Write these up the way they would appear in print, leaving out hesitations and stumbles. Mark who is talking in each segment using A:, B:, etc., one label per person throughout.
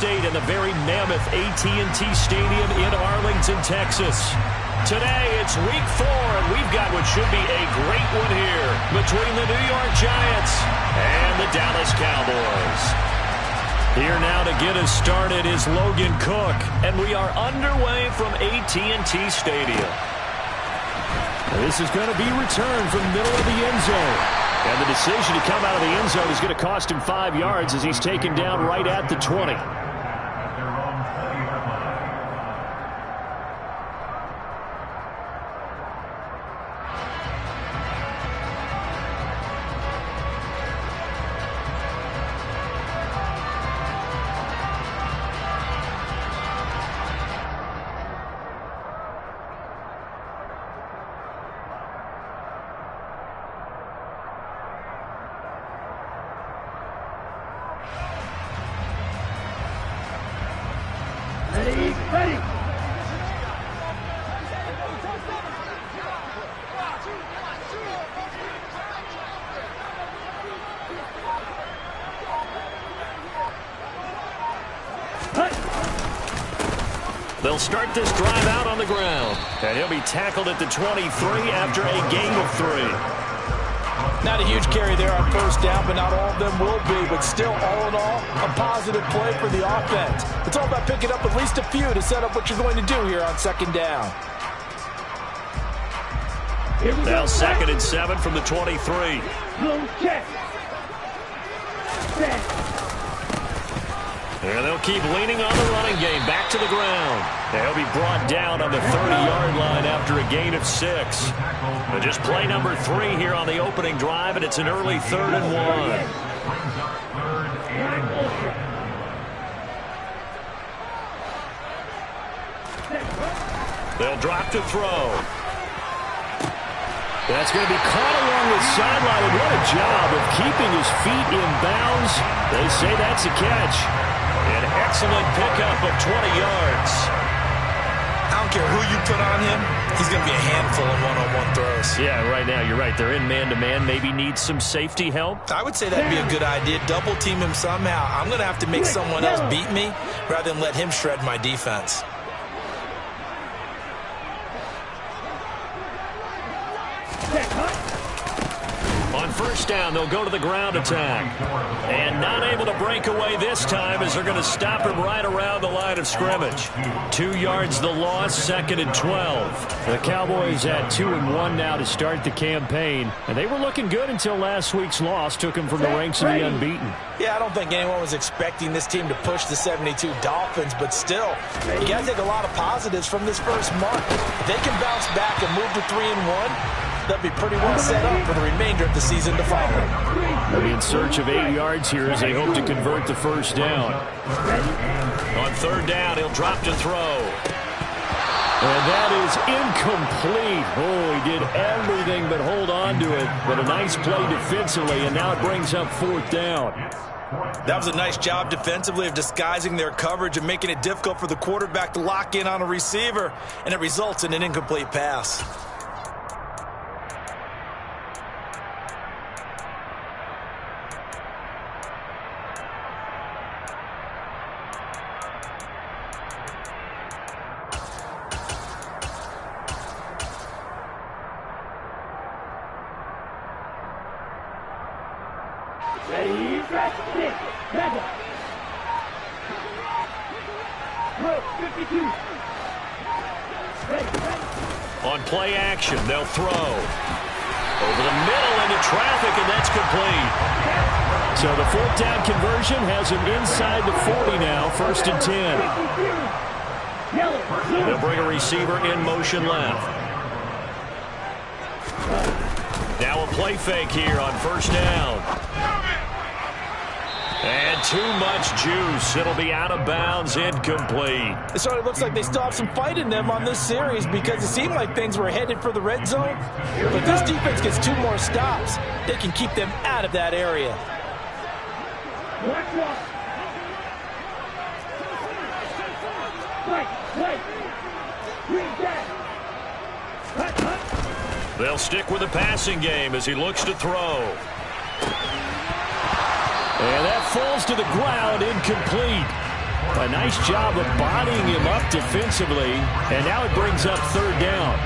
A: State and the very mammoth AT&T Stadium in Arlington, Texas. Today, it's week 4, and we've got what should be a great one here between the New York Giants and the Dallas Cowboys. Here now to get us started is Logan Cook, and we are underway from AT&T Stadium. This is going to be returned from the middle of the end zone. And the decision to come out of the end zone is going to cost him 5 yards as he's taken down right at the 20.
B: Ready.
A: They'll start this drive out on the ground. And he'll be tackled at the 23 after a gain of 3.
C: Not a huge carry there on first down, but not all of them will be. But still, all in all, a positive play for the offense. It's all about picking up at least a few to set up what you're going to do here on second down.
A: Now 2nd and 7 from the 23. And they'll keep leaning on the running game. Back to the ground. They'll be brought down on the 30-yard line after a gain of 6. But just play number 3 here on the opening drive, and it's an early 3rd and 1. They'll drop to throw. That's going to be caught along the sideline. And what a job of keeping his feet in bounds. They say that's a catch. An excellent pickup of 20 yards.
C: I don't care who you put on him. He's going to be a handful of one-on-one throws.
A: Yeah, right now, you're right. They're in man-to-man. Maybe needs some safety help.
C: I would say that'd be a good idea. Double team him somehow. I'm going to have to make someone else beat me rather than let him shred my defense.
A: On first down, they'll go to the ground attack. And not able to break away this time as they're going to stop him right around the line of scrimmage. 2 yards the loss, 2nd and 12. The Cowboys at 2-1 now to start the campaign. And they were looking good until last week's loss took them from the ranks of the unbeaten.
C: Yeah, I don't think anyone was expecting this team to push the 72 Dolphins, but still, you got to take a lot of positives from this first month. If they can bounce back and move to 3-1, they'll be pretty well set up for the remainder of the season to follow.
A: They'll be in search of 8 yards here as they hope to convert the first down. On 3rd down, he'll drop to throw. And that is incomplete. Oh, he did everything but hold on to it. But a nice play defensively, and now it brings up 4th down.
C: That was a nice job defensively of disguising their coverage and making it difficult for the quarterback to lock in on a receiver, and it results in an incomplete pass.
A: On play action, they'll throw. Over the middle into traffic, and that's complete. So the 4th down conversion has him inside the 40 now, 1st and 10. They'll bring a receiver in motion left. Now a play fake here on 1st down. And too much juice. It'll be out of bounds, incomplete.
C: It certainly looks like they still have some fight in them on this series because it seemed like things were headed for the red zone. But this defense gets 2 more stops. They can keep them out of that area.
A: They'll stick with the passing game as he looks to throw. And that falls to the ground, incomplete. A nice job of bodying him up defensively, and now it brings up third down.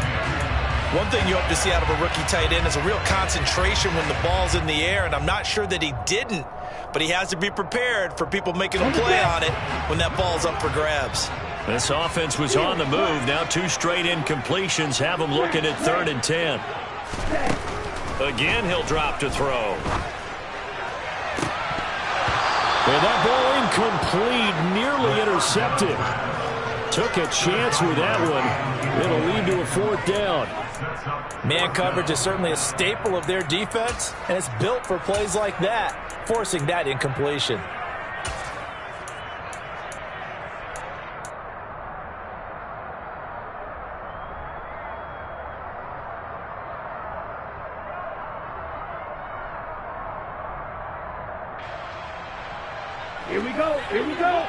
C: One thing you hope to see out of a rookie tight end is a real concentration when the ball's in the air, and I'm not sure that he didn't, but he has to be prepared for people making a play on it when that ball's up for grabs.
A: This offense was on the move. Now 2 straight incompletions have him looking at 3rd and 10. Again, he'll drop to throw. And that ball incomplete, nearly intercepted. Took a chance with that one. It'll lead to a 4th down.
C: Man coverage is certainly a staple of their defense, and it's built for plays like that, forcing that incompletion.
B: Here we go. Here we go.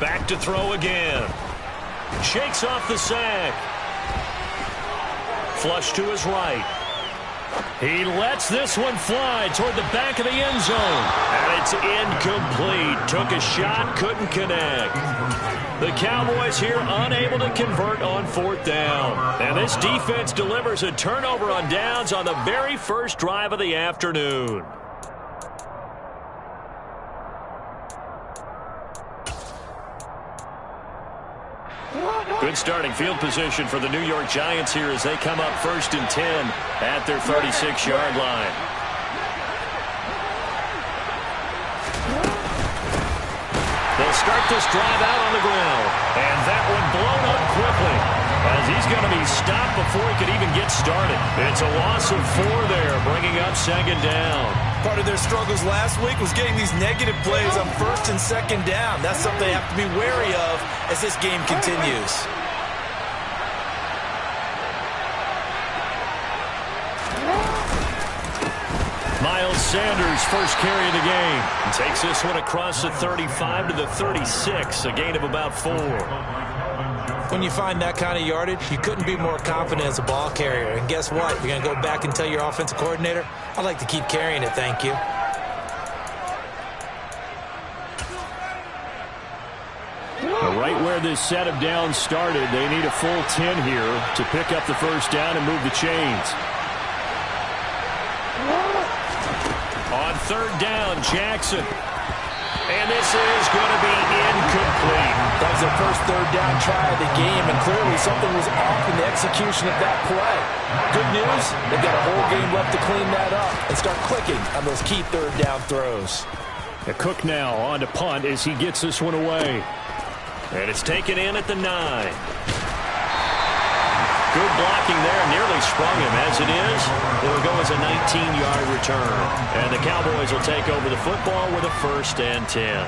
A: Back to throw again. Shakes off the sack. Flush to his right. He lets this one fly toward the back of the end zone. And it's incomplete. Took a shot, couldn't connect. The Cowboys here unable to convert on 4th down. And this defense delivers a turnover on downs on the very first drive of the afternoon. Good starting field position for the New York Giants here as they come up 1st and 10 at their 36-yard line. They'll start this drive out on the ground. And that one blown up quickly as he's going to be stopped before he could even get started. It's a loss of 4 there, bringing up 2nd down.
C: Part of their struggles last week was getting these negative plays on 1st and 2nd down. That's something they have to be wary of as this game continues.
A: Miles Sanders, first carry of the game. Takes this one across the 35 to the 36, a gain of about 4.
C: When you find that kind of yardage, you couldn't be more confident as a ball carrier. And guess what? You're going to go back and tell your offensive coordinator, I'd like to keep carrying it, thank you.
A: Right where this set of downs started, they need a full 10 here to pick up the first down and move the chains. On 3rd down, Jackson. And this is going to be incomplete.
C: That was their first 3rd down try of the game, and clearly something was off in the execution of that play. Good news, they've got a whole game left to clean that up and start clicking on those key 3rd down throws.
A: Cook now on to punt as he gets this one away. And it's taken in at the 9. Good blocking there, nearly sprung him. As it is, it'll go as a 19-yard return. And the Cowboys will take over the football with a 1st and 10.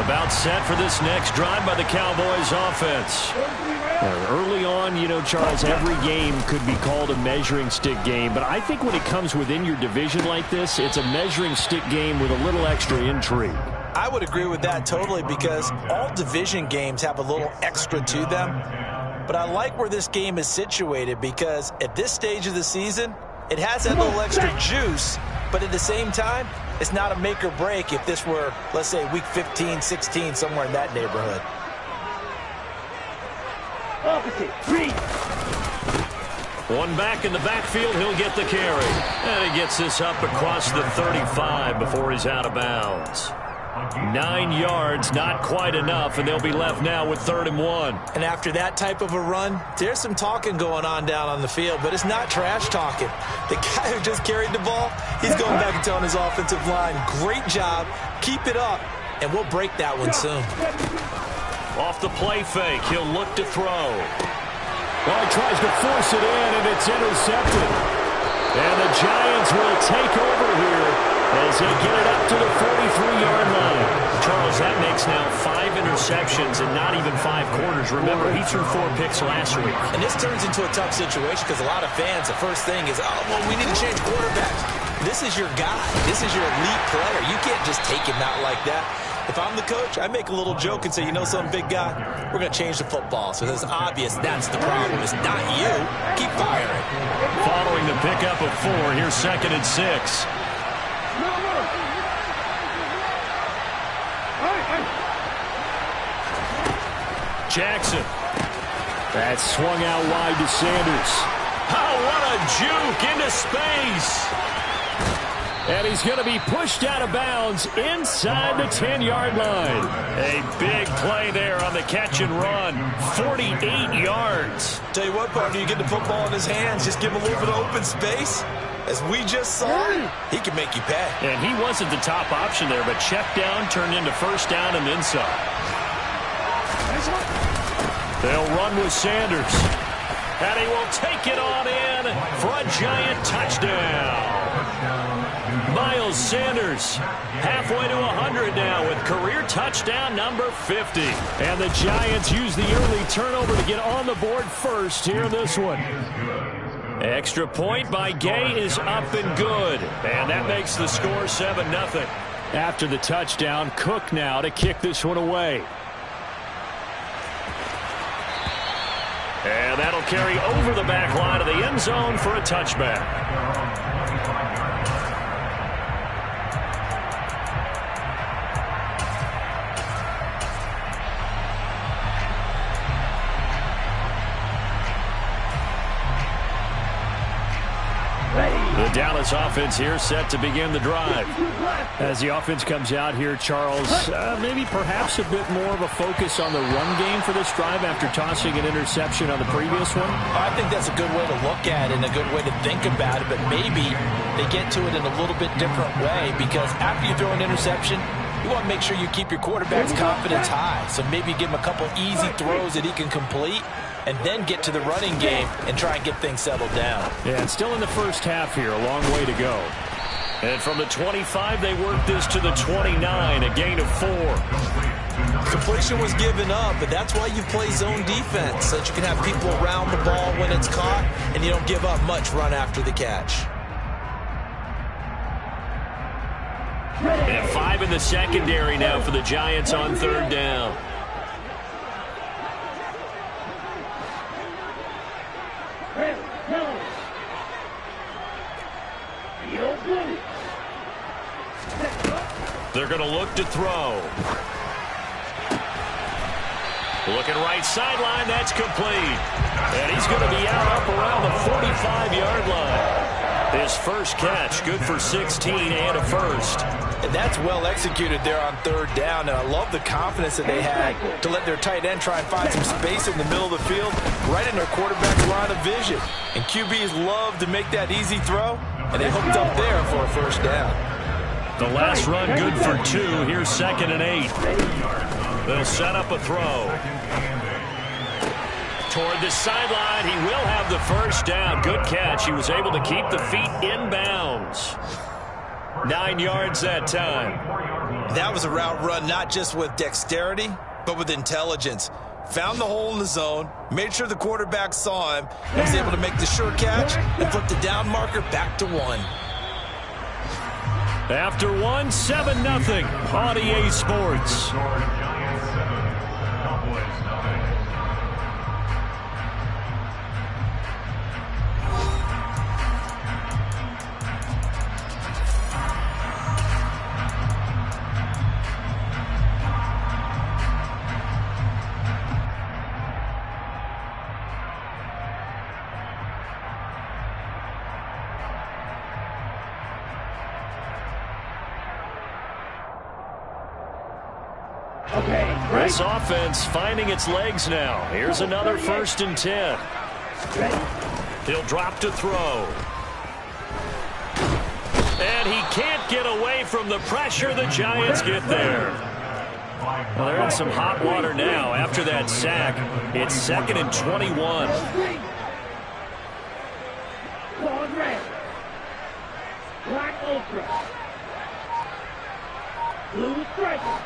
A: About set for this next drive by the Cowboys offense. Early on, you know, Charles, every game could be called a measuring stick game. But I think when it comes within your division like this, it's a measuring stick game with a little extra intrigue.
C: I would agree with that totally because all division games have a little extra to them. But I like where this game is situated because at this stage of the season, it has that little extra juice. But at the same time, it's not a make or break if this were, let's say, week 15, 16, somewhere in that neighborhood.
A: One back in the backfield, he'll get the carry. And he gets this up across the 35 before he's out of bounds. 9 yards, not quite enough, and they'll be left now with 3rd and 1.
C: And after that type of a run, there's some talking going on down on the field, but it's not trash talking. The guy who just carried the ball, he's going back and telling his offensive line, great job, keep it up, and we'll break that one soon.
A: Off the play fake, he'll look to throw. Well, he tries to force it in, and it's intercepted. And the Giants will take over here as they get it up to the 43-yard line. Charles, that makes now 5 interceptions and not even 5 quarters. Remember, he threw 4 picks last week.
C: And this turns into a tough situation because a lot of fans, the first thing is, oh, well, we need to change quarterbacks. This is your guy. This is your elite player. You can't just take him out like that. If I'm the coach, I make a little joke and say, you know something, big guy? We're going to change the football. So it's obvious that's the problem. It's not you. Keep firing.
A: Following the pickup of 4, here's 2nd and 6. Jackson. That's swung out wide to Sanders. Oh, what a juke into space. And he's going to be pushed out of bounds inside the 10-yard line. A big play there on the catch and run. 48 yards.
C: Tell you what, partner, you get the football in his hands, just give him a little bit of open space. As we just saw, he can make you pay.
A: And he wasn't the top option there, but check down turned into first down and then some. They'll run with Sanders. And he will take it on in for a giant touchdown. Miles Sanders halfway to 100 now with career touchdown number 50. And the Giants use the early turnover to get on the board first here in this one. Extra point by Gay is up and good. And that makes the score 7-0. After the touchdown, Cook now to kick this one away. And that'll carry over the back line of the end zone for a touchback. The Dallas offense here set to begin the drive. As the offense comes out here, Charles, maybe perhaps a bit more of a focus on the run game for this drive after tossing an interception on the previous one?
C: I think that's a good way to look at it and a good way to think about it, but maybe they get to it in a little bit different way because after you throw an interception, you want to make sure you keep your quarterback's confidence high. So maybe give him a couple easy throws that he can complete and then get to the running game and try and get things settled down.
A: Yeah, and still in the first half here, a long way to go. And from the 25, they work this to the 29, a gain of 4.
C: Completion was given up, but that's why you play zone defense, so that you can have people around the ball when it's caught, and you don't give up much run after the catch.
A: And 5 in the secondary now for the Giants on 3rd down. They're going to look to throw. Looking right sideline, that's complete. And he's going to be out up around the 45-yard line. His first catch, good for 16 and a first.
C: And that's well executed there on 3rd down. And I love the confidence that they had to let their tight end try and find some space in the middle of the field, right in their quarterback's line of vision. And QBs love to make that easy throw, and they hooked up there for a first down.
A: The last run good for 2. Here's 2nd and 8. They'll set up a throw. Toward the sideline, he will have the first down. Good catch. He was able to keep the feet in bounds. 9 yards that time.
C: That was a route run not just with dexterity, but with intelligence. Found the hole in the zone, made sure the quarterback saw him, and was able to make the sure catch and flip the down marker back to 1.
A: After 1, 7-0 on EA Sports. This offense finding its legs now. Here's another 1st and 10. He'll drop to throw. And he can't get away from the pressure. The Giants get there. Well, they're in some hot water now after that sack. It's 2nd and 21.
B: Black Ultra. Blue Striker.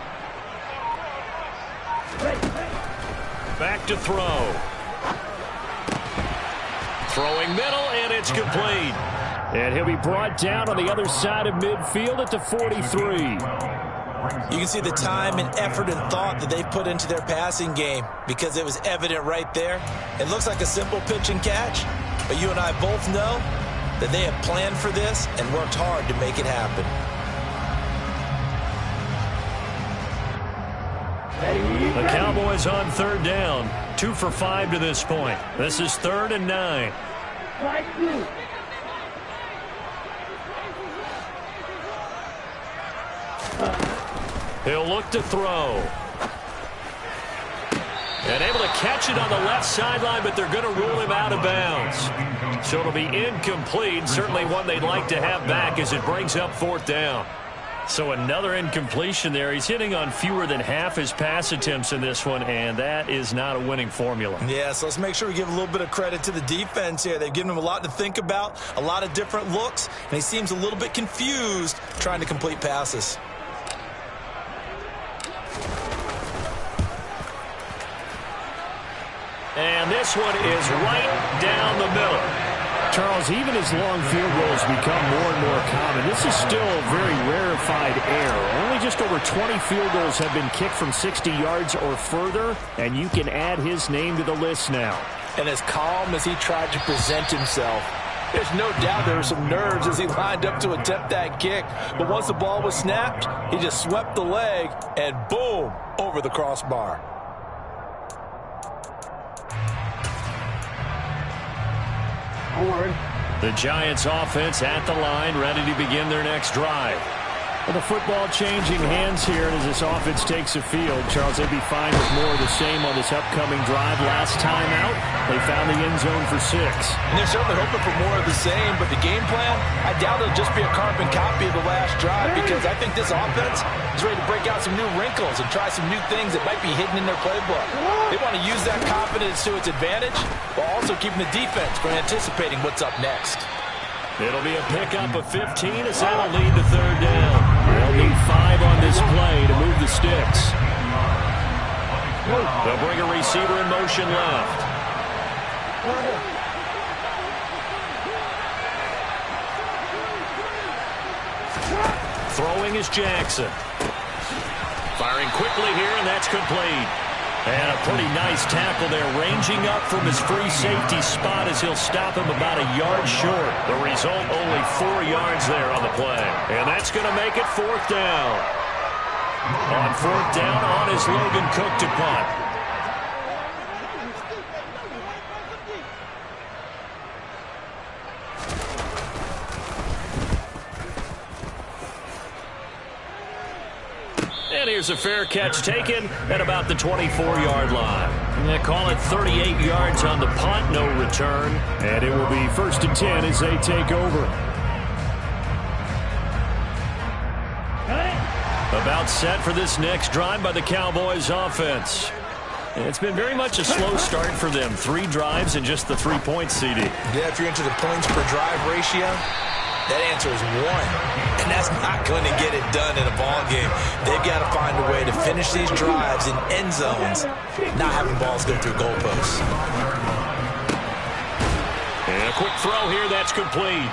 A: Back to throw. Throwing middle, and it's complete. And he'll be brought down on the other side of midfield at the 43.
C: You can see the time and effort and thought that they put into their passing game because it was evident right there. It looks like a simple pitch and catch, but you and I both know that they have planned for this and worked hard to make it happen.
A: The Cowboys on third down. 2 for 5 to this point. This is 3rd and 9. He'll look to throw. And able to catch it on the left sideline, but they're going to rule him out of bounds. So it'll be incomplete. Certainly one they'd like to have back as it brings up 4th down. So another incompletion there. He's hitting on fewer than half his pass attempts in this one, and that is not a winning formula.
C: Yeah, so let's make sure we give a little bit of credit to the defense here. They've given him a lot to think about, a lot of different looks, and he seems a little bit confused trying to complete passes.
A: And this one is right down the middle.
D: Charles, even as long field goals become more and more common, this is still a very rarefied error. Only just over 20 field goals have been kicked from 60 yards or further, and you can add his name to the list now.
C: And as calm as he tried to present himself, there's no doubt there were some nerves as he lined up to attempt that kick. But once the ball was snapped, he just swept the leg and boom, over the crossbar.
A: The Giants offense at the line, ready to begin their next drive.
D: Well, the football changing hands here, and as this offense takes the field, Charles, they'd be fine with more of the same on this upcoming drive. Last time out, they found the end zone for 6.
C: And they're certainly hoping for more of the same, but the game plan, I doubt it'll just be a carbon copy of the last drive because I think this offense is ready to break out some new wrinkles and try some new things that might be hidden in their playbook. They want to use that confidence to its advantage while also keeping the defense from anticipating what's up next.
A: It'll be a pickup of 15 as that'll lead to 3rd down. They'll need 5 on this play to move the sticks. They'll bring a receiver in motion left. Throwing is Jackson. Firing quickly here, and that's complete. And a pretty nice tackle there, ranging up from his free safety spot as he'll stop him about a yard short. The result, only 4 yards there on the play. And that's going to make it 4th down. On 4th down, on is Logan Cook to punt. And here's a fair catch taken at about the 24-yard line. And they call it 38 yards on the punt, no return.
D: And it will be 1st and 10 as they take over.
A: About set for this next drive by the Cowboys offense. It's been very much a slow start for them. 3 drives and just the 3 points, CD.
C: Yeah, if you're into the points per drive ratio, that answer is 1. And that's not going to get it done in a ball game. They've got to find a way to finish these drives in end zones, not having balls go through goalposts.
A: And a quick throw here, that's complete.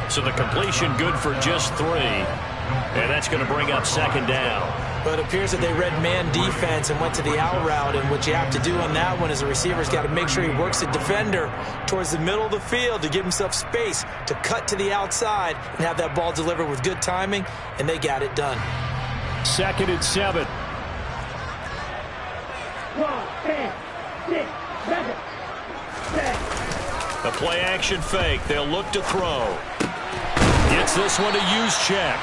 A: So the completion good for just 3. And that's going to bring up 2nd down.
C: But it appears that they read man defense and went to the out route, and what you have to do on that one is the receiver's got to make sure he works the defender towards the middle of the field to give himself space to cut to the outside and have that ball delivered with good timing, and they got it done.
D: 2nd and 7.
B: 10, 6, 7, 6.
A: A play action fake. They'll look to throw. Gets this one to use check.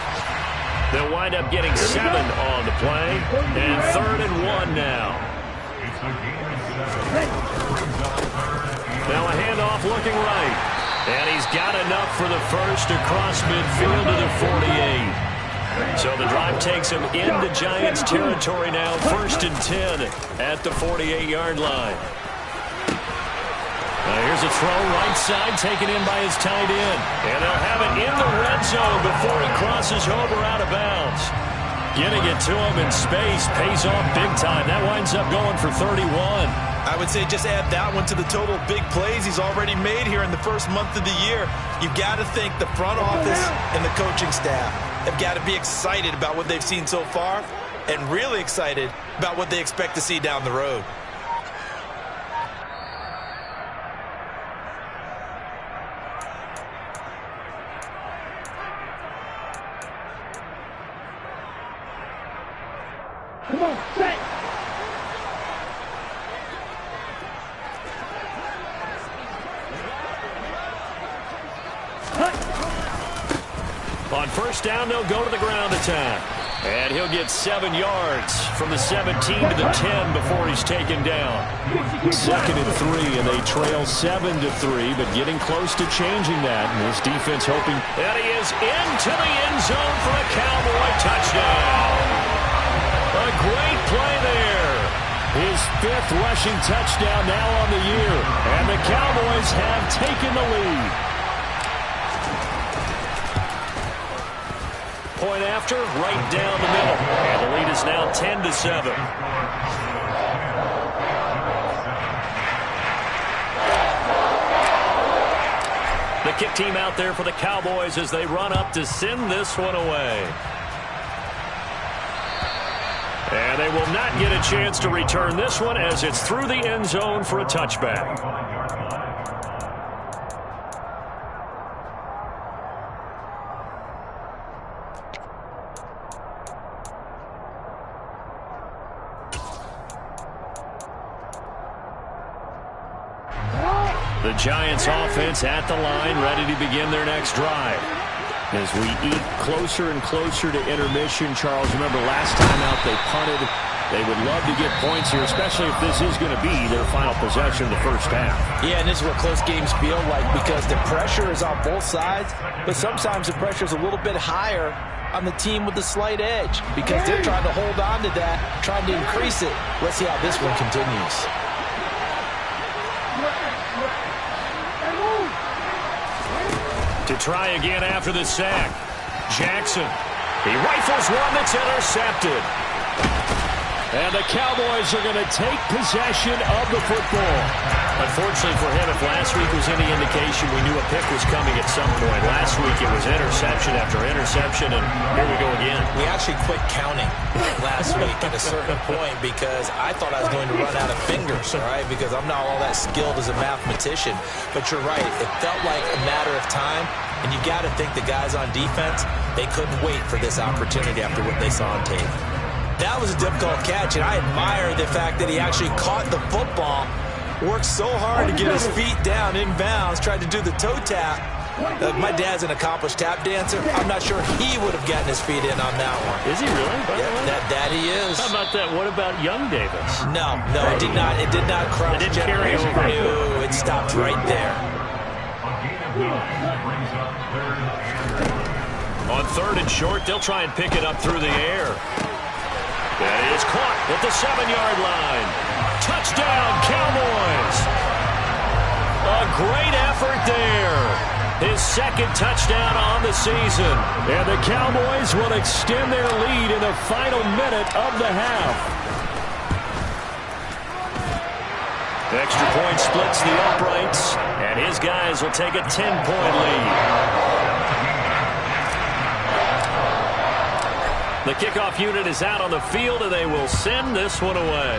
A: They'll wind up getting 7 on the play. And 3rd and 1 now. Now a handoff looking right. And he's got enough for the first across midfield to the 48. So the drive takes him into Giants territory now. 1st and 10 at the 48-yard line. Here's a throw right side taken in by his tight end. And they'll have it in the red zone before he crosses over out of bounds. Getting it to him in space pays off big time. That winds up going for 31.
C: I would say just add that one to the total big plays he's already made here in the first month of the year. You've got to thank the front office and the coaching staff. have got to be excited about what they've seen so far and really excited about what they expect to see down the road.
B: Come on, set.
A: On first down, they'll go to the ground attack. And he'll get 7 yards from the 17 to the 10 before he's taken down. 2nd and 3, and they trail 7-3, but getting close to changing that. And this defense hoping. And he is into the end zone for a Cowboy touchdown. A great play there. His 5th rushing touchdown now on the year. And the Cowboys have taken the lead. Point after, right down the middle. And the lead is now 10-7. The kick team out there for the Cowboys as they run up to send this one away. And they will not get a chance to return this one as it's through the end zone for a touchback. The Giants offense at the line, ready to begin their next drive. As we eat closer and closer to intermission, Charles, remember last time out they punted. They would love to get points here, especially if this is going to be their final possession of the first half.
C: Yeah, and this is what close games feel like because the pressure is on both sides, but sometimes the pressure is a little bit higher on the team with the slight edge because they're trying to hold on to that, trying to increase it. Let's see how this one continues.
A: To try again after the sack. Jackson. He rifles one that's intercepted. And the Cowboys are going to take possession of the football. Unfortunately for him, if last week was any indication, we knew a pick was coming at some point. Last week it was interception after interception, and here we go again.
C: We actually quit counting last week at a certain point because I thought I was going to run out of fingers, all right, because I'm not all that skilled as a mathematician. But you're right. It felt like a matter of time, and you got to think the guys on defense, they couldn't wait for this opportunity after what they saw on tape. That was a difficult catch, and I admire the fact that he actually caught the football, worked so hard to get his feet down inbounds, tried to do the toe tap. My dad's an accomplished tap dancer. I'm not sure he would have gotten his feet in on that one.
A: Is he really?
C: Yeah, that he is.
A: How about that? What about young Davis?
C: No, it did not. It did not cross.
A: It didn't carry over.
C: No, it stopped right there.
A: On 3rd and short, they'll try and pick it up through the air. That is caught at the 7-yard line. Touchdown, Cowboys. A great effort there. His 2nd touchdown on the season. And the Cowboys will extend their lead in the final minute of the half. Extra point splits the uprights, and his guys will take a 10-point lead. The kickoff unit is out on the field, and they will send this one away.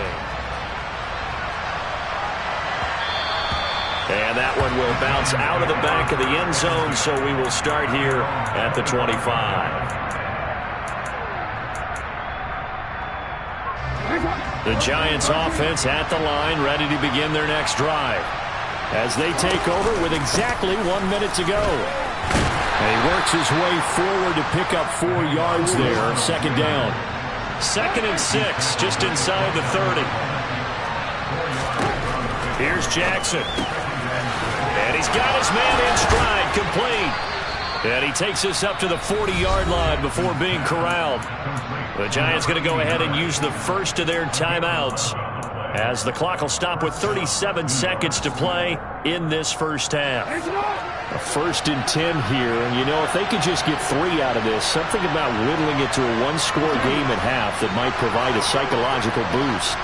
A: And that one will bounce out of the back of the end zone, so we will start here at the 25. The Giants offense at the line, ready to begin their next drive. As they take over with exactly 1 minute to go. And he works his way forward to pick up 4 yards there. 2nd down. 2nd and 6, just inside the 30. Here's Jackson. And he's got his man in stride, complete. And he takes us up to the 40-yard line before being corralled. The Giants going to go ahead and use the first of their timeouts as the clock will stop with 37 seconds to play in this first half. A 1st and 10 here, and you know, if they could just get 3 out of this, something about whittling it to a 1-score game at half that might provide a psychological boost.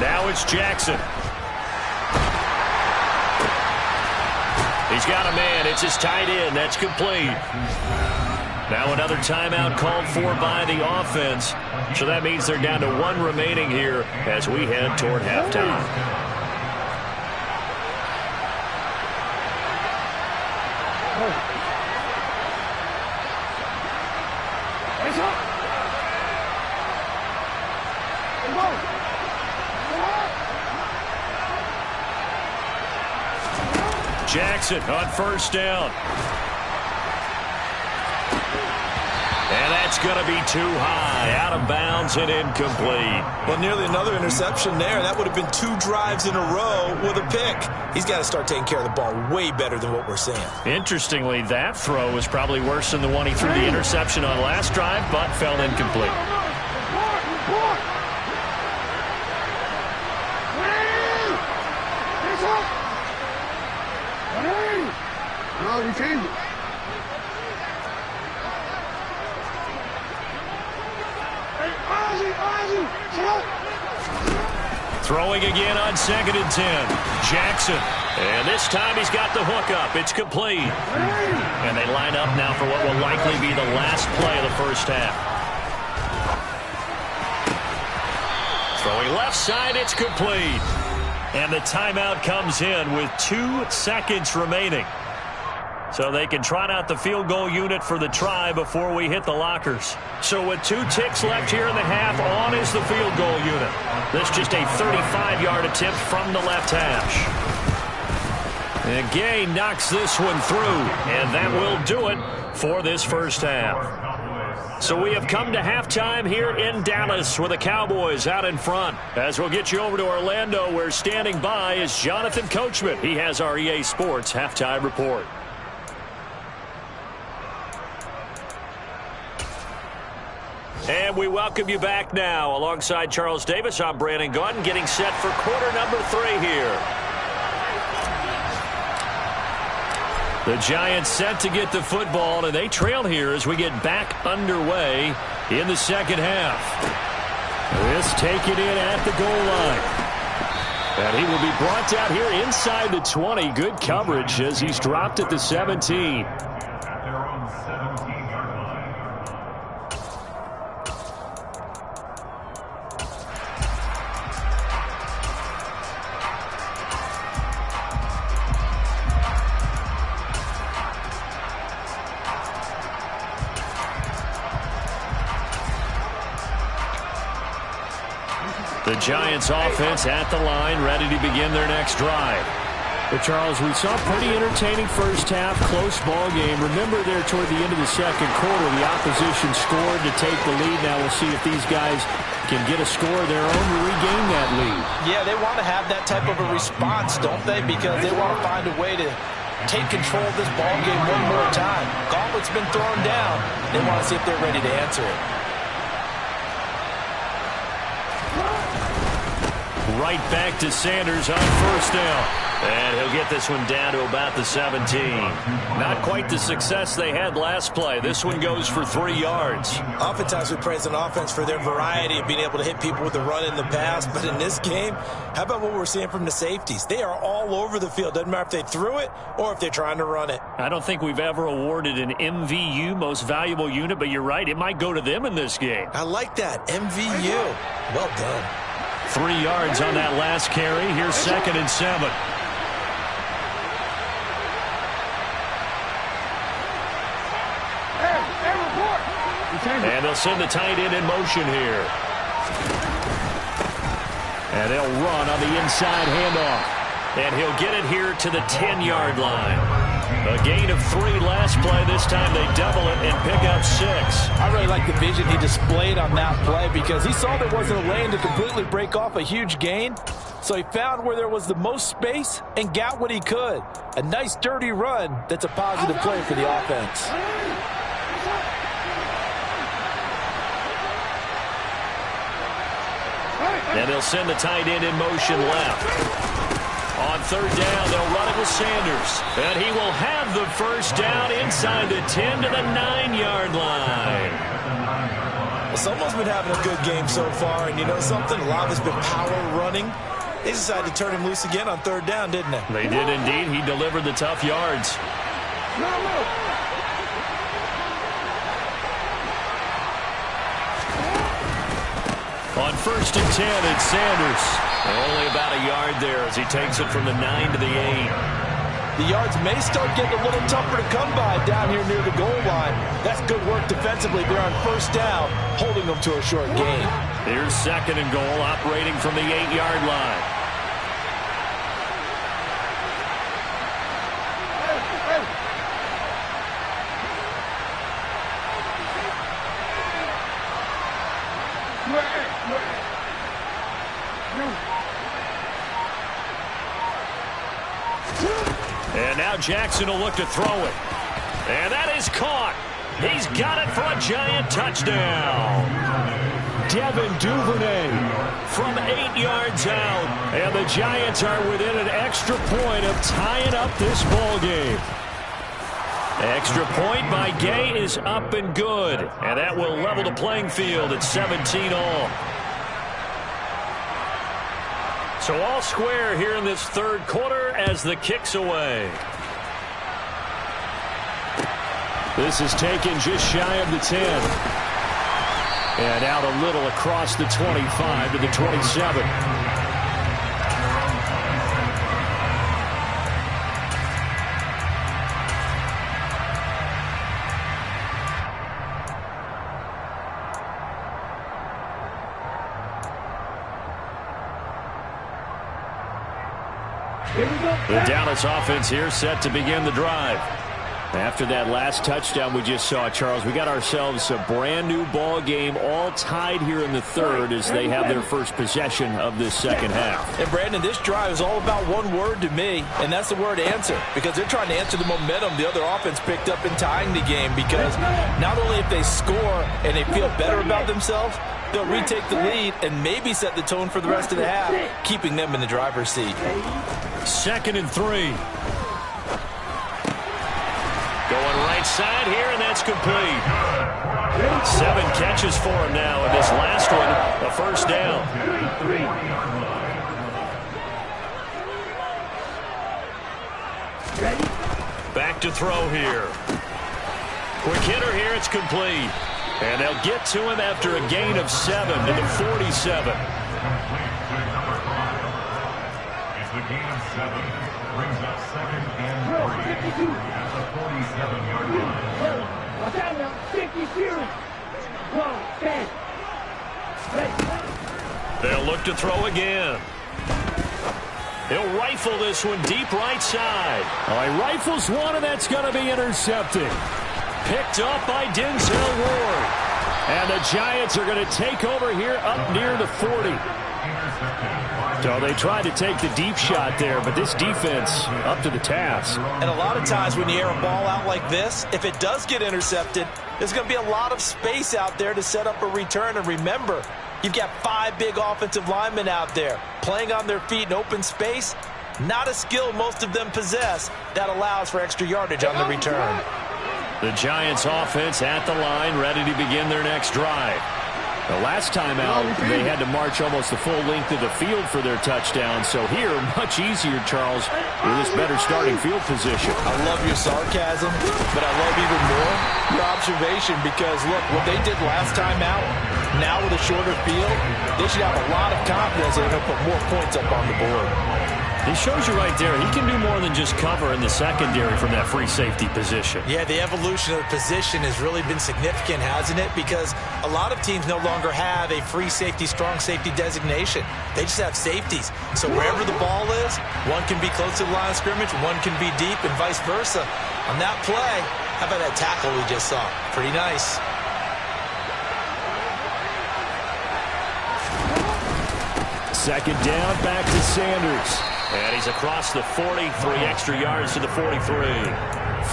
A: Now it's Jackson. He's got a man. It's his tight end. That's complete. Now another timeout called for by the offense. So that means they're down to 1 remaining here as we head toward halftime. Jackson on first down. And that's going to be too high, out of bounds and incomplete.
C: Well, nearly another interception there. That would have been 2 drives in a row with a pick. He's got to start taking care of the ball way better than what we're seeing.
A: Interestingly, that throw was probably worse than the one he threw the interception on last drive, but fell incomplete.
B: No, you changed it.
A: Throwing again on 2nd and 10. Jackson. And this time he's got the hook up. It's complete. And they line up now for what will likely be the last play of the first half. Throwing left side. It's complete. And the timeout comes in with 2 seconds remaining. So they can trot out the field goal unit for the try before we hit the lockers. So with 2 ticks left here in the half, on is the field goal unit. This just a 35-yard attempt from the left hash. And Gay knocks this one through, and that will do it for this first half. So we have come to halftime here in Dallas with the Cowboys out in front. As we'll get you over to Orlando, where standing by is Jonathan Coachman. He has our EA Sports halftime report. And we welcome you back now. Alongside Charles Davis, I'm Brandon Gaudin, getting set for quarter number 3 here. The Giants set to get the football, and they trail here as we get back underway in the second half. This taken in at the goal line. And he will be brought down here inside the 20. Good coverage as he's dropped at the 17. The Giants offense at the line, ready to begin their next drive. But Charles, we saw a pretty entertaining first half, close ball game. Remember there toward the end of the second quarter, the opposition scored to take the lead. Now we'll see if these guys can get a score of their own to regain that lead.
C: Yeah, they want to have that type of a response, don't they? Because they want to find a way to take control of this ball game one more time. Gauntlet's been thrown down. They want to see if they're ready to answer it.
A: Right back to Sanders on first down. And he'll get this one down to about the 17. Not quite the success they had last play. This one goes for 3 yards.
C: Oftentimes we praise an offense for their variety of being able to hit people with the run in the pass. But in this game, how about what we're seeing from the safeties? They are all over the field. Doesn't matter if they threw it or if they're trying to run it.
A: I don't think we've ever awarded an MVU, most valuable unit, but you're right. It might go to them in this game.
C: I like that. MVU. Well done.
A: 3 yards on that last carry. Here's 2nd and 7. And they'll send the tight end in motion here. And they'll run on the inside handoff. And he'll get it here to the 10-yard line. A gain of 3 last play. This time they double it and pick up 6.
C: I really like the vision he displayed on that play because he saw there wasn't a lane to completely break off a huge gain. So he found where there was the most space and got what he could. A nice dirty run that's a positive play for the offense.
A: And they'll send the tight end in motion left. On third down, they'll run it with Sanders. And he will have the first down inside the 10 to the 9-yard line. Well,
C: someone's been having a good game so far. And you know something? A lot of it's been power running. They decided to turn him loose again on third down, didn't they?
A: They did indeed. He delivered the tough yards. On 1st and 10, it's Sanders. Only about a yard there as he takes it from the 9 to the 8.
C: The yards may start getting a little tougher to come by down here near the goal line. That's good work defensively there on 1st down, holding them to a short gain.
A: Here's 2nd and goal, operating from the 8-yard line. And now Jackson will look to throw it. And that is caught. He's got it for a Giant touchdown. Devin Duvernay from 8 yards out. And the Giants are within an extra point of tying up this ball game. Extra point by Gay is up and good. And that will level the playing field at 17-all. So all square here in this 3rd quarter as the kick's away. This is taken just shy of the 10. And out a little across the 25 to the 27. The Dallas offense here set to begin the drive. After that last touchdown we just saw, Charles, we got ourselves a brand new ball game, all tied here in the 3rd as they have their first possession of this 2nd half.
C: And Brandon, this drive is all about one word to me, and that's the word answer, because they're trying to answer the momentum the other offense picked up in tying the game, because not only if they score and they feel better about themselves, they'll retake the lead and maybe set the tone for the rest of the half, keeping them in the driver's seat.
A: 2nd and 3. Going right side here, and that's complete. 7 catches for him now, and this last one, a 1st down. Back to throw here. Quick hitter here, it's complete. And they'll get to him after a gain of 7 to the 47.
E: It's the gain of 7. Brings up 2nd and 3 at the 47-yard line.
B: Watch out now. 52. 1, 10.
A: They'll look to throw again. He'll rifle this one deep right side.
D: Oh, he rifles one, and that's going to be intercepted.
A: Picked up by Denzel Ward.
D: And the Giants are going to take over here up near the 40. So they tried to take the deep shot there, but this defense up to the task.
C: And a lot of times when you air a ball out like this, if it does get intercepted, there's going to be a lot of space out there to set up a return. And remember, you've got 5 big offensive linemen out there playing on their feet in open space. Not a skill most of them possess that allows for extra yardage on the return.
A: The Giants offense at the line, ready to begin their next drive.
D: The last time out, they had to march almost the full length of the field for their touchdown. So here, much easier, Charles, with this better starting field position.
C: I love your sarcasm, but I love even more your observation, because, look, what they did last time out, now with a shorter field, they should have a lot of confidence they're going to put more points up on the board.
A: He shows you right there, he can do more than just cover in the secondary from that free safety position.
C: Yeah, the evolution of the position has really been significant, hasn't it? Because a lot of teams no longer have a free safety, strong safety designation. They just have safeties. So wherever the ball is, one can be close to the line of scrimmage, one can be deep, and vice versa. On that play, how about that tackle we just saw? Pretty nice.
D: Second down, back to Sanders.
A: And he's across the 40, 3 extra yards to the 43.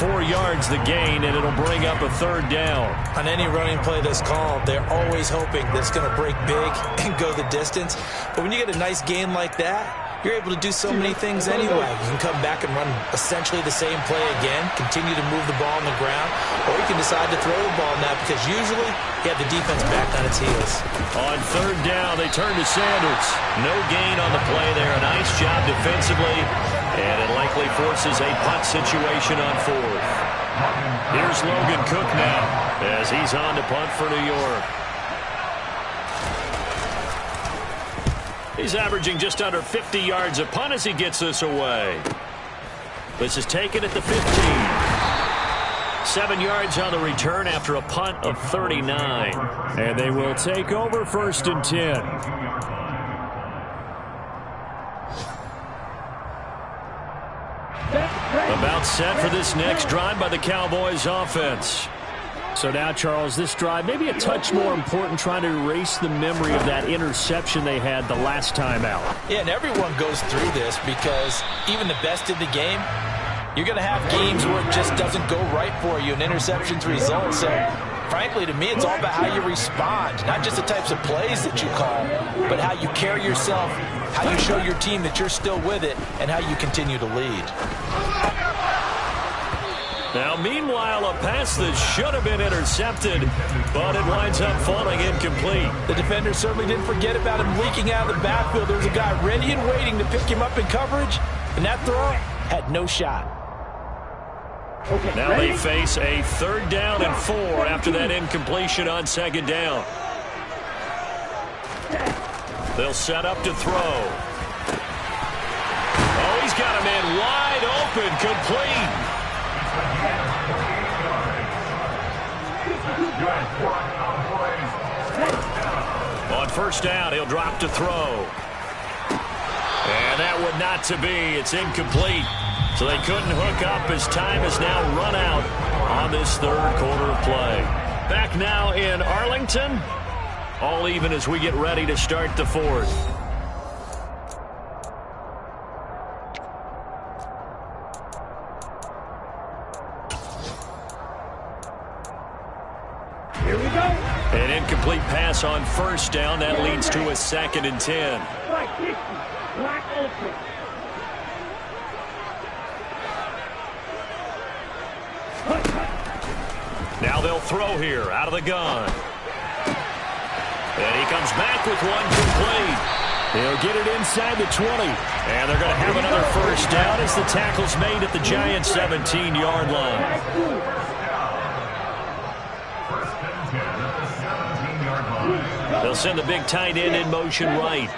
A: 4 yards the gain, and it'll bring up a 3rd down.
C: On any running play that's called, they're always hoping that it's going to break big and go the distance. But when you get a nice gain like that, you're able to do so many things anyway. You can come back and run essentially the same play again, continue to move the ball on the ground, or you can decide to throw the ball now because usually you have the defense back on its heels.
A: On third down, they turn to Sanders. No gain on the play there. A nice job defensively, and it likely forces a punt situation on fourth. Here's Logan Cook now as he's on to punt for New York. He's averaging just under 50 yards a punt as he gets this away. This is taken at the 15. 7 yards on the return after a punt of 39.
D: And they will take over 1st and 10.
A: About set for this next drive by the Cowboys offense.
D: So now, Charles, this drive maybe a touch more important, trying to erase the memory of that interception they had the last time out.
C: Yeah, and everyone goes through this because even the best in the game, you're going to have games where it just doesn't go right for you, and interceptions result. So, frankly, to me, it's all about how you respond, not just the types of plays that you call, but how you carry yourself, how you show your team that you're still with it, and how you continue to lead.
A: Now, meanwhile, a pass that should have been intercepted, but it winds up falling incomplete.
C: The defender certainly didn't forget about him leaking out of the backfield. There was a guy ready and waiting to pick him up in coverage, and that throw had no shot.
B: Okay,
A: now
B: ready?
A: they face a 3rd down and 4 after that incompletion on 2nd down. They'll set up to throw. Oh, he's got a man wide open, complete. On 1st down, he'll drop to throw. And that would not to be. It's incomplete. So they couldn't hook up as time has now run out on this 3rd quarter of play. Back now in Arlington. All even as we get ready to start the 4th.
B: Here we go.
A: An incomplete pass on 1st down. That leads to a 2nd and 10.
B: Strike 50. Black open.
A: Now they'll throw here out of the gun. And he comes back with one complete.
D: They'll get it inside the 20.
A: And they're going to have another 1st down as the tackle's made at the Giants' 17-yard line. They'll send the big tight end in motion right.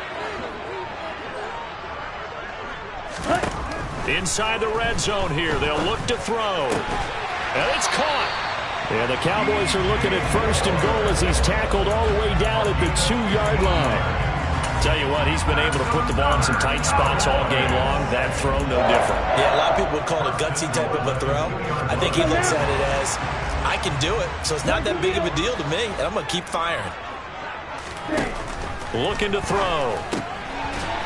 A: Inside the red zone here. They'll look to throw. And it's caught.
D: And the Cowboys are looking at 1st and goal as he's tackled all the way down at the 2-yard line.
A: Tell you what, he's been able to put the ball in some tight spots all game long. That throw, no different.
C: Yeah, a lot of people would call it a gutsy type of a throw. I think he looks at it as, I can do it, so it's not that big of a deal to me, and I'm going to keep firing.
A: Looking to throw.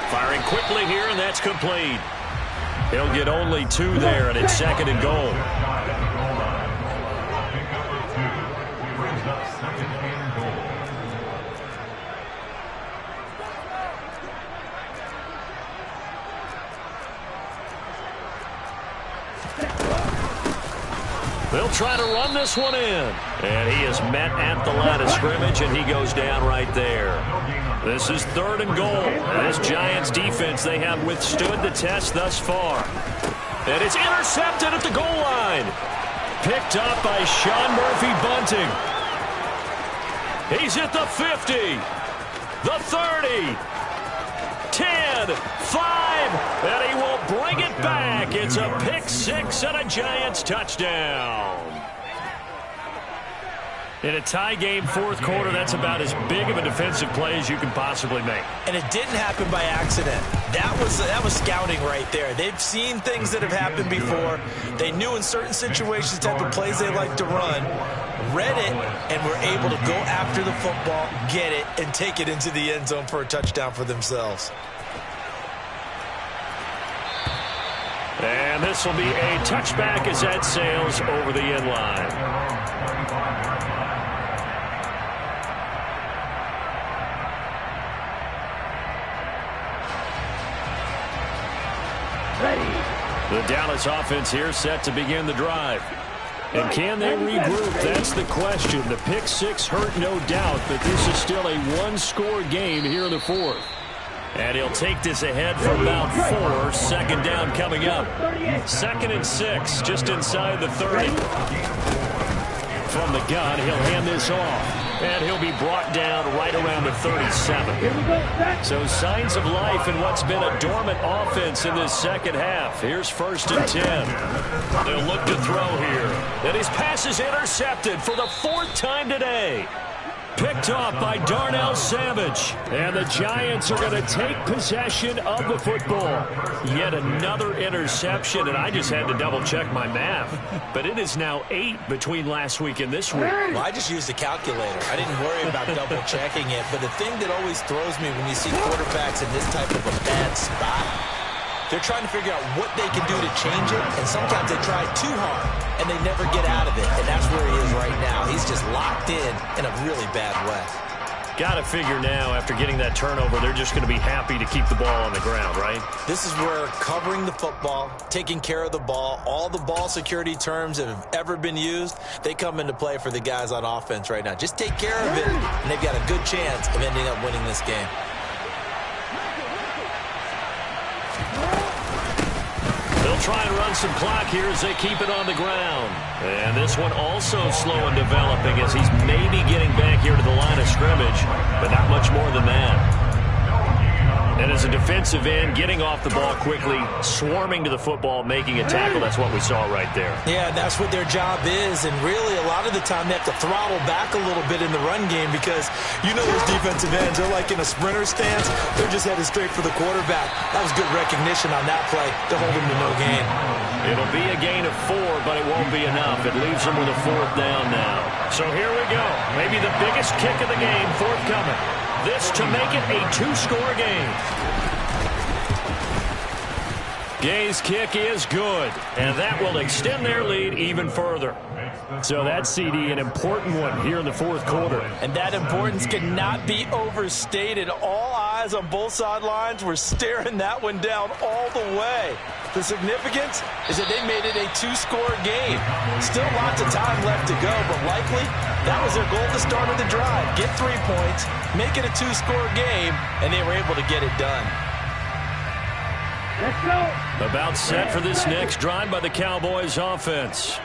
A: Firing quickly here, and that's complete. He'll get only 2 there, and it's 2nd and goal. They'll try to run this one in. And he is met at the line of scrimmage, and he goes down right there. This is 3rd and goal. This Giants defense, they have withstood the test thus far. And it's intercepted at the goal line. Picked up by Sean Murphy-Bunting. He's at the 50, the 30, 10, 5, and he will bring it back. It's a pick 6 and a Giants touchdown. In a tie game, 4th quarter, that's about as big of a defensive play as you can possibly make.
C: And it didn't happen by accident. That was scouting right there. They've seen things that have happened before. They knew in certain situations the type of plays they like to run, read it, and were able to go after the football, get it, and take it into the end zone for a touchdown for themselves.
A: And this will be a touchback as that sails over the end line. The Dallas offense here set to begin the drive. And can they regroup? That's the question. The pick six hurt, no doubt, but this is still a one-score game here in the fourth. And he'll take this ahead for about 4. Second down coming up. 2nd and 6, just inside the 30. From the gun, he'll hand this off. And he'll be brought down right around the 37. So signs of life in what's been a dormant offense in this second half. Here's 1st and 10. They'll look to throw here. And his pass is intercepted for the 4th time today. Picked off by Darnell Savage. And the Giants are going to take possession of the football. Yet another interception, and I just had to double-check my math. But it is now 8 between last week and this week.
C: Well, I just used a calculator. I didn't worry about double-checking it. But the thing that always throws me when you see quarterbacks in this type of a bad spot, they're trying to figure out what they can do to change it, and sometimes they try too hard, and they never get out of it, and that's where he is right now. He's just locked in a really bad way.
A: Got to figure now, after getting that turnover, they're just going to be happy to keep the ball on the ground, right?
C: This is where covering the football, taking care of the ball, all the ball security terms that have ever been used, they come into play for the guys on offense right now. Just take care of it, and they've got a good chance of ending up winning this game.
A: They'll try and run some clock here as they keep it on the ground. And this one also slow in developing as he's maybe getting back here to the line of scrimmage, but not much more than that. And as a defensive end, getting off the ball quickly, swarming to the football, making a tackle, that's what we saw right there.
C: Yeah, that's what their job is, and really a lot of the time they have to throttle back a little bit in the run game because you know those defensive ends, they're like in a sprinter stance. They're just headed straight for the quarterback. That was good recognition on that play to hold him to no gain.
A: It'll be a gain of 4, but it won't be enough. It leaves them with a 4th down now. So here we go. Maybe the biggest kick of the game forthcoming. This to make it a 2-score game. Gay's kick is good, and that will extend their lead even further.
D: So that, CD, an important one here in the fourth quarter.
C: And that importance cannot be overstated. All eyes on both sidelines were staring that one down all the way. The significance is that they made it a 2-score game. Still lots of time left to go, but likely that was their goal at the start of the drive. Get 3 points, make it a 2-score game, and they were able to get it done.
B: Let's go.
A: About set for this next drive by the Cowboys offense.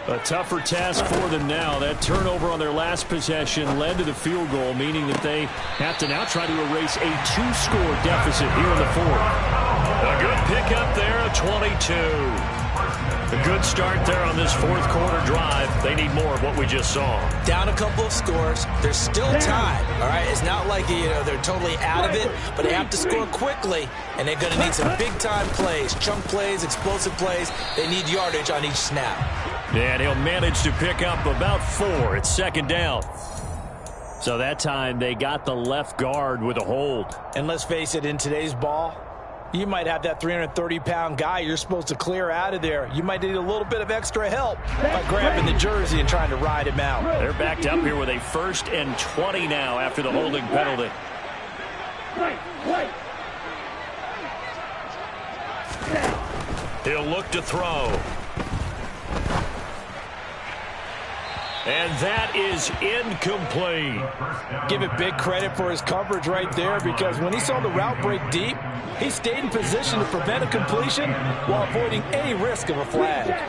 A: A tougher task for them now. That turnover on their last possession led to the field goal, meaning that they have to now try to erase a 2-score deficit here in the fourth. A good pickup there, a 22. A good start there on this fourth quarter drive. They need more of what we just saw.
C: Down a couple of scores. There's still time. All right, it's not like they're totally out of it, but they have to score quickly, and they're going to need some big-time plays, chunk plays, explosive plays. They need yardage on each snap.
A: And he'll manage to pick up about 4. It's 2nd down.
D: So that time they got the left guard with a hold.
C: And let's face it, in today's ball, you might have that 330-pound guy you're supposed to clear out of there. You might need a little bit of extra help by grabbing the jersey and trying to ride him out.
A: They're backed up here with a 1st and 20 now after the holding penalty. He'll look to throw. And that is incomplete.
C: Give it big credit for his coverage right there, because when he saw the route break deep, he stayed in position to prevent a completion while avoiding any risk of a flag.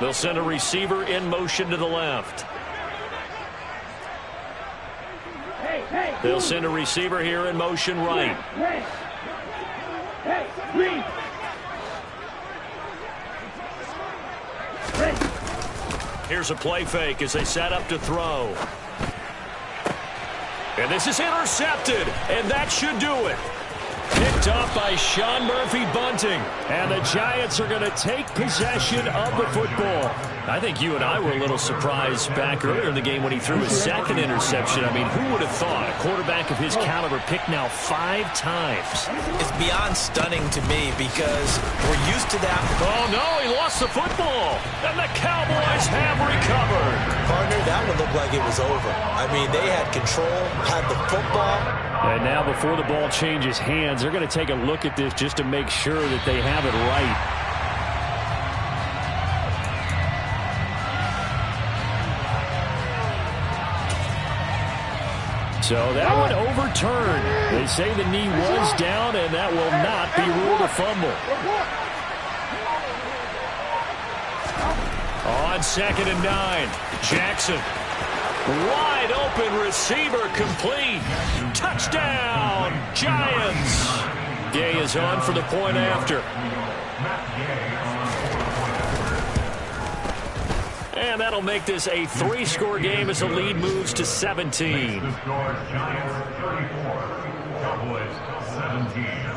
A: They'll send a receiver in motion to the left. They'll send a receiver here in motion right. Here's a play fake as they set up to throw. And this is intercepted, and that should do it. Picked up by Sean Murphy-Bunting. And the Giants are going to take possession of the football. I think you and I were a little surprised back earlier in the game when he threw his second interception. I mean, who would have thought a quarterback of his caliber picked now 5 times?
C: It's beyond stunning to me because we're used to that.
A: Oh, no, he lost the football. And the Cowboys have recovered.
C: Partner, that one looked like it was over. I mean, they had control, had the football.
D: And now before the ball changes hands, they're going to take a look at this just to make sure that they have it right. So that one overturned. They say the knee was down, and that will not be ruled a fumble.
A: On 2nd and 9, Jackson. Wide open receiver complete. Touchdown, Giants. Gay is on for the point after. And that'll make this a 3-score game as the lead moves to 17.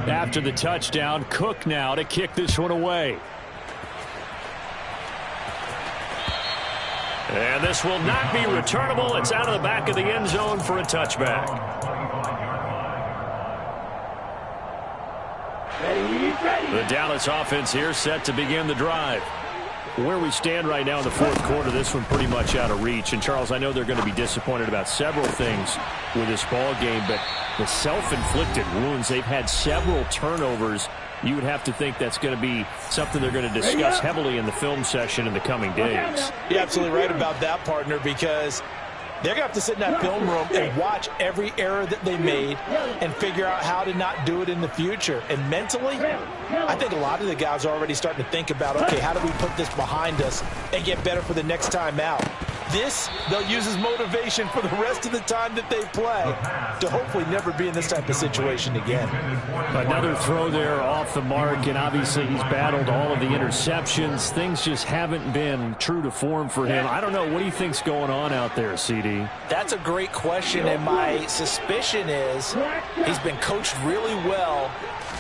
A: After the touchdown, Cook now to kick this one away. And this will not be returnable. It's out of the back of the end zone for a touchback. The Dallas offense here set to begin the drive. Where we stand right now in the 4th quarter, this one pretty much out of reach. And, Charles, I know they're going to be disappointed about several things with this ball game, but the self-inflicted wounds, they've had several turnovers. You would have to think that's going to be something they're going to discuss heavily in the film session in the coming days.
C: You're absolutely right about that, partner, because they're going to have to sit in that film room and watch every error that they made and figure out how to not do it in the future. And mentally, I think a lot of the guys are already starting to think about, okay, how do we put this behind us and get better for the next time out? This, they'll use as motivation for the rest of the time that they play to hopefully never be in this type of situation again.
D: Another throw there off the mark, and obviously he's battled all of the interceptions. Things just haven't been true to form for him. I don't know. What do you think's going on out there, CD?
C: That's a great question, and my suspicion is he's been coached really well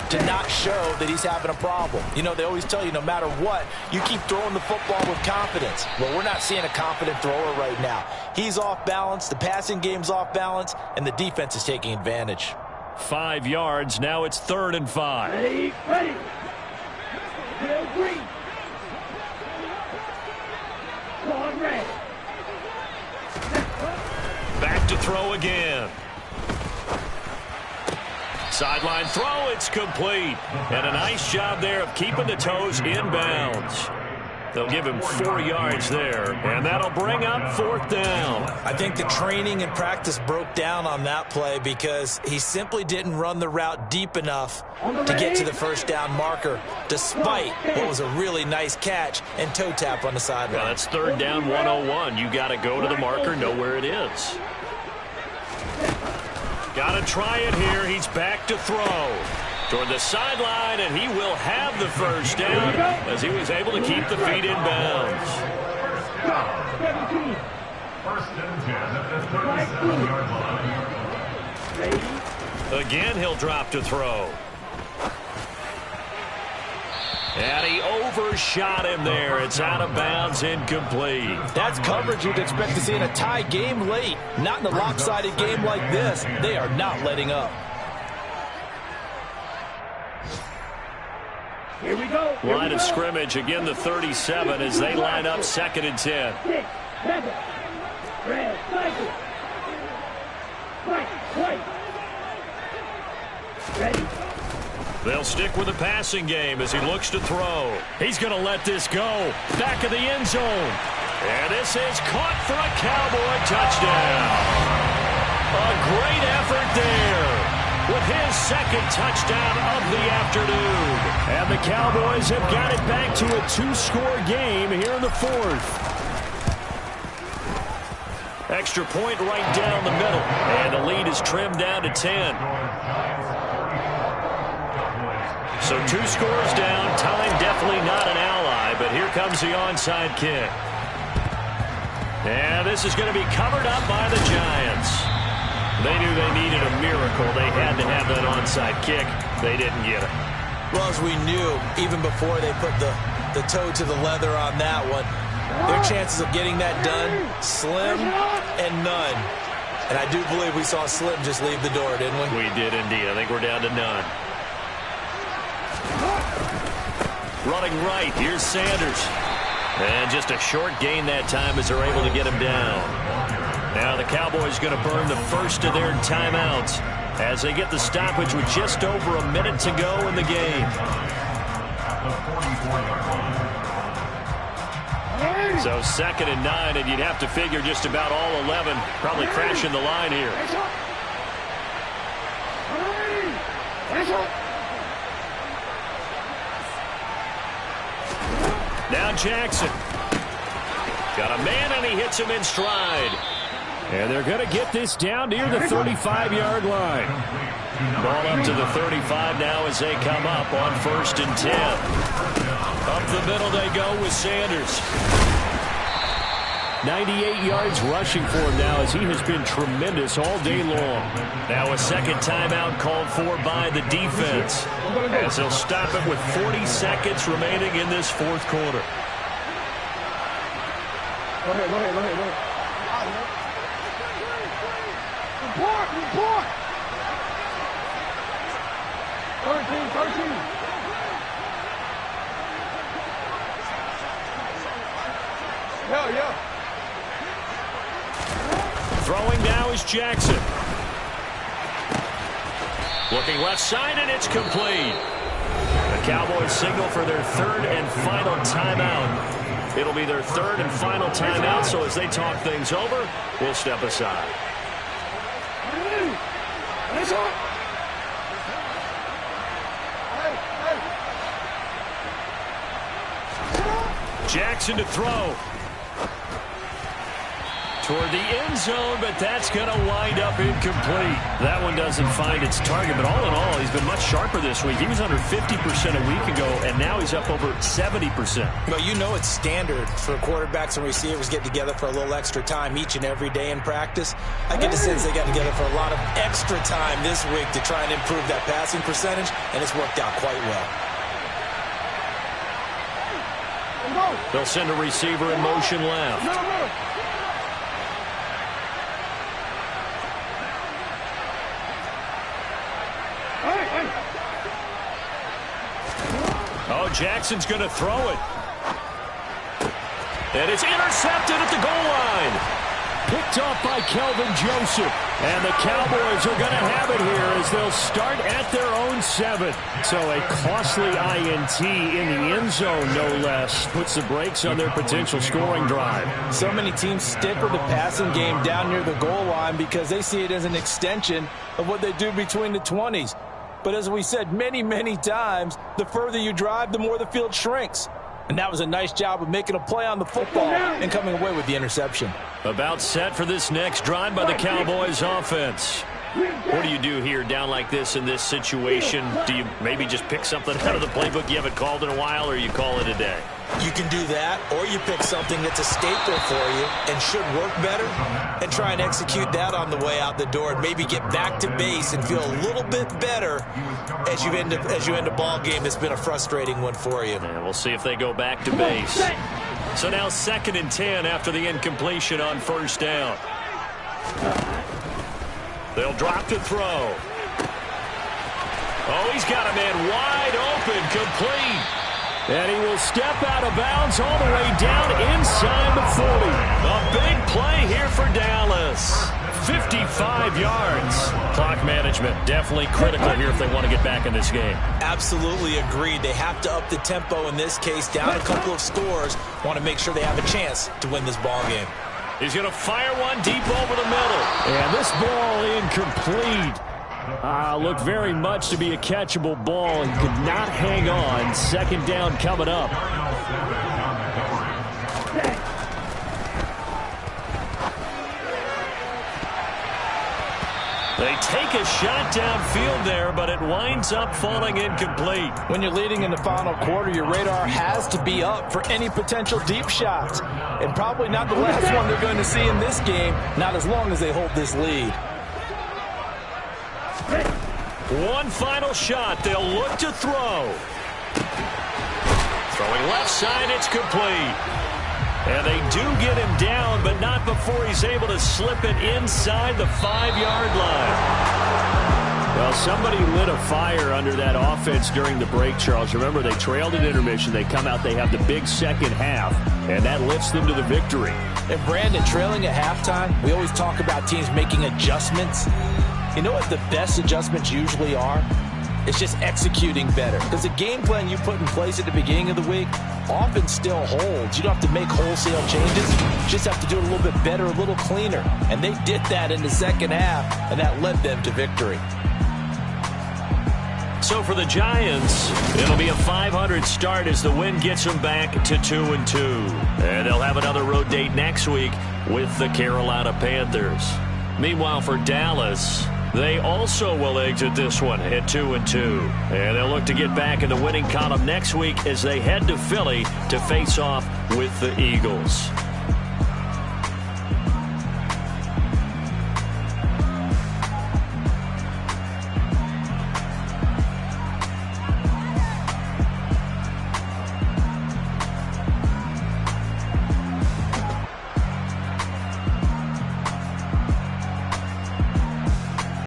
C: to not show that he's having a problem. You know, they always tell you no matter what, you keep throwing the football with confidence. Well, we're not seeing a confident thrower right now. He's off balance, the passing game's off balance, and the defense is taking advantage.
A: 5 yards, now it's 3rd and 5.
B: Ready. Bill Green. On red.
A: Back to throw again. Sideline throw, it's complete. And a nice job there of keeping the toes in bounds. They'll give him 4 yards there, and that'll bring up 4th down.
C: I think the training and practice broke down on that play because he simply didn't run the route deep enough to get to the first down marker, despite what was a really nice catch and toe tap on the sideline.
A: Well, that's 3rd down 101. You got to go to the marker, know where it is. Got to try it here. He's back to throw. Toward the sideline, and he will have the first down as he was able to keep the feet in bounds.
E: First and 10 at the 37-yard line.
A: Again, he'll drop to throw. And he overshot him there. It's out of bounds, incomplete.
C: That's coverage you'd expect to see in a tie game late. Not in a lopsided game like this. They are not letting up.
B: Here we go.
A: Line of scrimmage, again the 37 as they line up 2nd and 10.
B: 6, 7. Red, cycle. White. Ready.
A: They'll stick with the passing game as he looks to throw. He's going to let this go. Back of the end zone. And this is caught for a Cowboy touchdown. A great effort there with his 2nd touchdown of the afternoon. And the Cowboys have got it back to a 2-score game here in the 4th. Extra point right down the middle. And the lead is trimmed down to 10. So 2 scores down. Time definitely not an ally, but here comes the onside kick. And this is going to be covered up by the Giants. They knew they needed a miracle. They had to have that onside kick. They didn't get it.
C: Well, as we knew, even before they put the toe to the leather on that one, their chances of getting that done, slim and none. And I do believe we saw Slim just leave the door, didn't we?
A: We did indeed. I think we're down to none. Running right, here's Sanders. And just a short gain that time as they're able to get him down. Now the Cowboys going to burn the first of their timeouts as they get the stoppage with just over a minute to go in the game. So 2nd and 9, and you'd have to figure just about all 11 probably crashing the line here. Now Jackson. Got a man, and he hits him in stride.
D: And they're going to get this down near the 35-yard line.
A: Ball up to the 35 now as they come up on 1st and 10. Up the middle they go with Sanders.
D: 98 yards rushing for him now as he has been tremendous all day long.
A: Now a second timeout called for by the defense as they'll stop it with 40 seconds remaining in this 4th quarter.
B: Go ahead. Report! 13. Yeah.
A: Throwing now is Jackson. Looking left side, and it's complete. The Cowboys signal for their 3rd and final timeout. It'll be their 3rd and final timeout, so as they talk things over, we'll step aside. Jackson to throw. Toward the end zone, but that's going to wind up incomplete.
D: That one doesn't find its target, but all in all, he's been much sharper this week. He was under 50% a week ago, and now he's up over 70%.
C: Well, you know it's standard for quarterbacks and receivers get together for a little extra time each and every day in practice. I get the sense they got together for a lot of extra time this week to try and improve that passing percentage, and it's worked out quite well.
A: They'll send a receiver in motion left. Oh, Jackson's going to throw it. And it's intercepted at the goal line.
D: Picked off by Kelvin Joseph. And the Cowboys are going to have it here as they'll start at their own 7. So a costly INT in the end zone, no less, puts the brakes on their potential scoring drive.
C: So many teams stick with the passing game down near the goal line because they see it as an extension of what they do between the 20s. But as we said many times, the further you drive, the more the field shrinks. And that was a nice job of making a play on the football and coming away with the interception.
A: About set for this next drive by the Cowboys offense. What do you do here down like this in this situation? Do you maybe just pick something out of the playbook you haven't called in a while, or you call it a day?
C: You can do that, or you pick something that's a staple for you and should work better and try and execute that on the way out the door and maybe get back to base and feel a little bit better as you end a ball game that's been a frustrating one for you.
A: And we'll see if they go back to base. So now 2nd and 10 after the incompletion on 1st down. They'll drop to throw. Oh, he's got a man wide open, complete.
D: And he will step out of bounds all the way down inside the 40.
A: A big play here for Dallas. 55 yards. Clock management definitely critical here if they want to get back in this game.
C: Absolutely agreed. They have to up the tempo in this case, down a couple of scores. Want to make sure they have a chance to win this ball game.
A: He's going to fire one deep over the middle.
D: And this ball incomplete. Looked very much to be a catchable ball and could not hang on. 2nd down coming up.
A: They take a shot downfield there, but it winds up falling incomplete.
C: When you're leading in the final quarter, your radar has to be up for any potential deep shots. And probably not the last one they're going to see in this game, not as long as they hold this lead.
A: One final shot. They'll look to throw. Throwing left side, it's complete. And they do get him down, but not before he's able to slip it inside the 5-yard line.
D: Well, somebody lit a fire under that offense during the break, Charles. Remember, they trailed at intermission. They come out, they have the big second half, and that lifts them to the victory.
C: And Brandon, trailing at halftime, we always talk about teams making adjustments. You know what the best adjustments usually are? It's just executing better. Because the game plan you put in place at the beginning of the week often still holds. You don't have to make wholesale changes. You just have to do it a little bit better, a little cleaner. And they did that in the second half, and that led them to victory.
A: So for the Giants, it'll be a 500 start as the win gets them back to 2-2. And they'll have another road date next week with the Carolina Panthers. Meanwhile, for Dallas, they also will exit this one at 2-2. And they'll look to get back in the winning column next week as they head to Philly to face off with the Eagles.